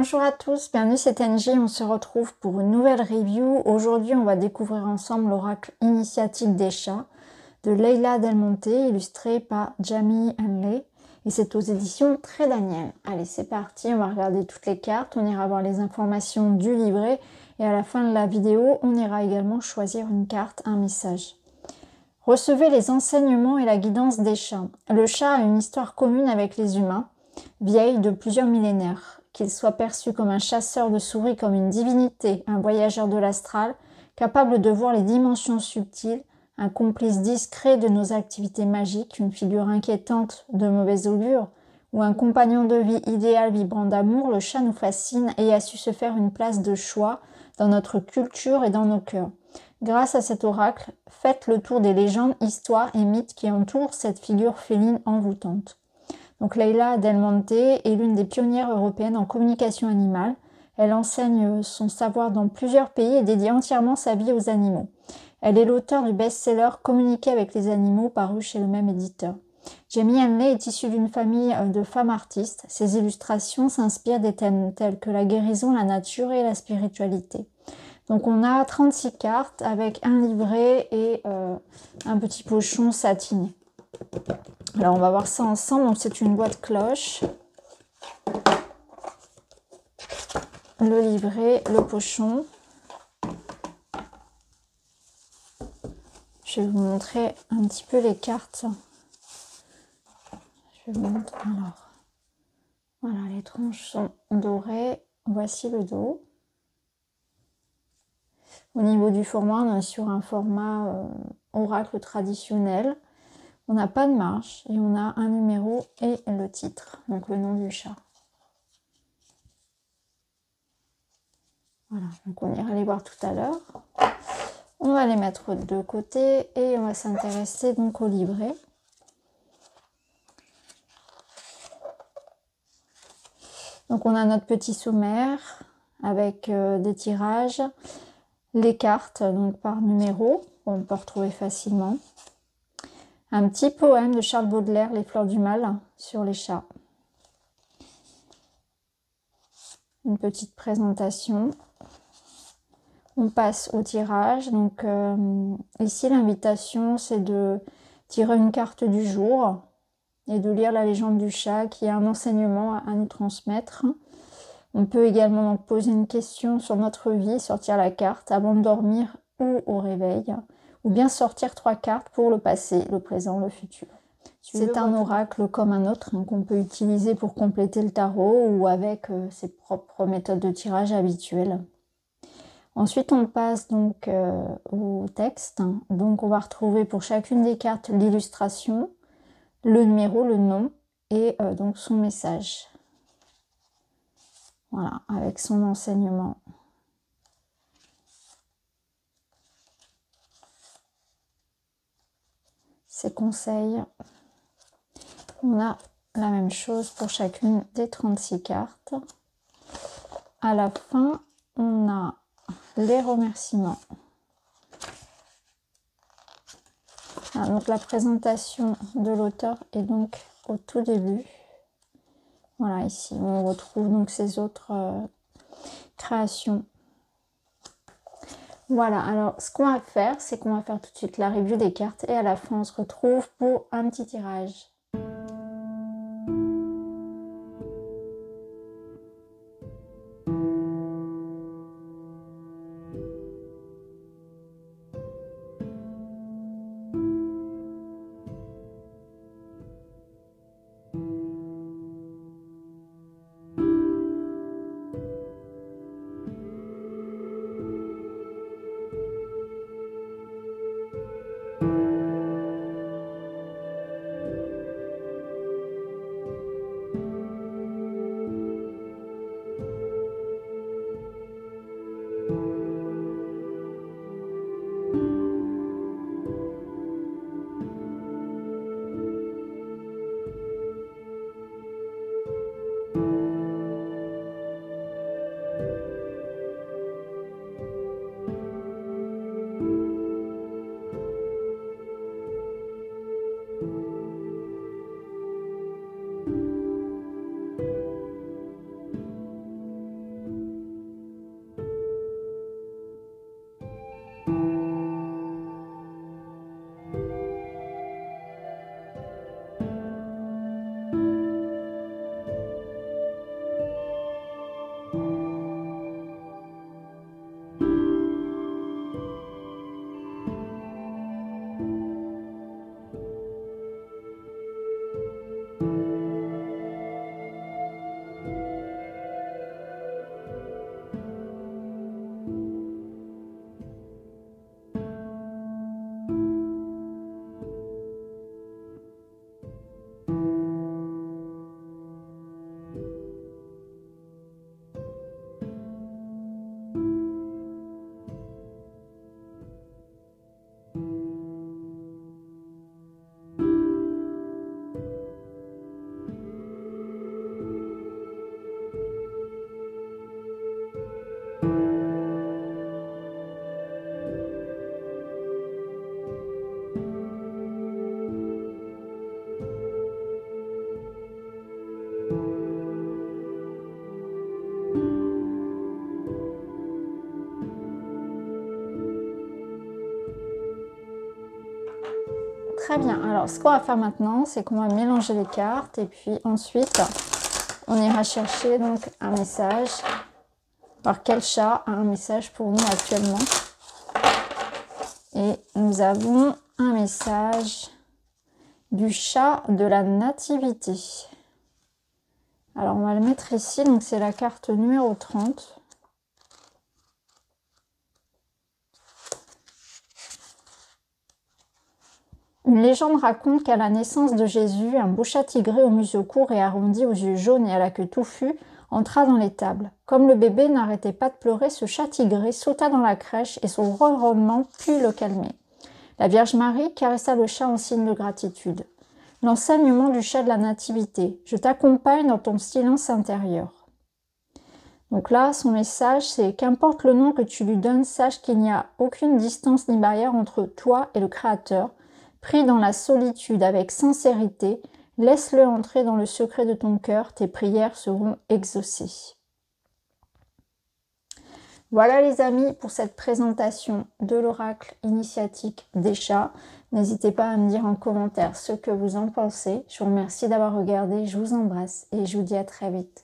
Bonjour à tous, bienvenue c'est NJ, on se retrouve pour une nouvelle review. Aujourd'hui on va découvrir ensemble l'oracle initiatique des chats de Leila Del Monte, illustré par Jamie Hanley, et c'est aux éditions Très Daniel. Allez c'est parti, on va regarder toutes les cartes, on ira voir les informations du livret et à la fin de la vidéo on ira également choisir une carte, un message. Recevez les enseignements et la guidance des chats. Le chat a une histoire commune avec les humains, vieille de plusieurs millénaires. Qu'il soit perçu comme un chasseur de souris, comme une divinité, un voyageur de l'astral, capable de voir les dimensions subtiles, un complice discret de nos activités magiques, une figure inquiétante de mauvaise augure, ou un compagnon de vie idéal vibrant d'amour, le chat nous fascine et a su se faire une place de choix dans notre culture et dans nos cœurs. Grâce à cet oracle, faites le tour des légendes, histoires et mythes qui entourent cette figure féline envoûtante. Donc Leila Del Monte est l'une des pionnières européennes en communication animale. Elle enseigne son savoir dans plusieurs pays et dédie entièrement sa vie aux animaux. Elle est l'auteur du best-seller Communiquer avec les animaux, paru chez le même éditeur. Jamie Hanley est issue d'une famille de femmes artistes. Ses illustrations s'inspirent des thèmes tels que la guérison, la nature et la spiritualité. Donc on a 36 cartes avec un livret et un petit pochon satiné. Alors on va voir ça ensemble. Donc c'est une boîte cloche, le livret, le pochon. Je vais vous montrer un petit peu les cartes. Je vais vous montrer. Alors, voilà, les tranches sont dorées. Voici le dos. Au niveau du format, on est sur un format oracle traditionnel. On n'a pas de marge et on a un numéro et le titre, donc le nom du chat. Voilà, donc on ira les voir tout à l'heure. On va les mettre de côté et on va s'intéresser donc au livret. Donc on a notre petit sommaire avec des tirages, les cartes donc par numéro, on peut retrouver facilement. Un petit poème de Charles Baudelaire, Les fleurs du mal, sur les chats. Une petite présentation. On passe au tirage. Donc ici, l'invitation, c'est de tirer une carte du jour et de lire la légende du chat, qui est un enseignement à nous transmettre. On peut également donc poser une question sur notre vie, sortir la carte avant de dormir ou au réveil, ou bien sortir 3 cartes pour le passé, le présent, le futur. C'est un oracle comme un autre qu'on peut utiliser pour compléter le tarot ou avec ses propres méthodes de tirage habituelles. Ensuite, on passe donc au texte. Donc, on va retrouver pour chacune des cartes l'illustration, le numéro, le nom et donc son message. Voilà, avec son enseignement. Ses conseils. On a la même chose pour chacune des 36 cartes. À la fin, on a les remerciements. Ah, donc la présentation de l'auteur est donc au tout début. Voilà, ici on retrouve donc ses autres créations. Voilà, alors ce qu'on va faire, c'est qu'on va faire tout de suite la review des cartes et à la fin on se retrouve pour un petit tirage. Très bien. Alors, ce qu'on va faire maintenant, c'est qu'on va mélanger les cartes et puis ensuite, on ira chercher donc un message. Alors, quel chat a un message pour nous actuellement? Et nous avons un message du chat de la nativité. Alors, on va le mettre ici. Donc, c'est la carte numéro 30. Une légende raconte qu'à la naissance de Jésus, un beau chat tigré au museau court et arrondi, aux yeux jaunes et à la queue touffue, entra dans l'étable. Comme le bébé n'arrêtait pas de pleurer, ce chat tigré sauta dans la crèche et son ronronnement put le calmer. La Vierge Marie caressa le chat en signe de gratitude. L'enseignement du chat de la nativité. Je t'accompagne dans ton silence intérieur. Donc là, son message, c'est qu'importe le nom que tu lui donnes, sache qu'il n'y a aucune distance ni barrière entre toi et le Créateur. Prie dans la solitude avec sincérité, laisse-le entrer dans le secret de ton cœur, tes prières seront exaucées. Voilà les amis pour cette présentation de l'oracle initiatique des chats. N'hésitez pas à me dire en commentaire ce que vous en pensez. Je vous remercie d'avoir regardé, je vous embrasse et je vous dis à très vite.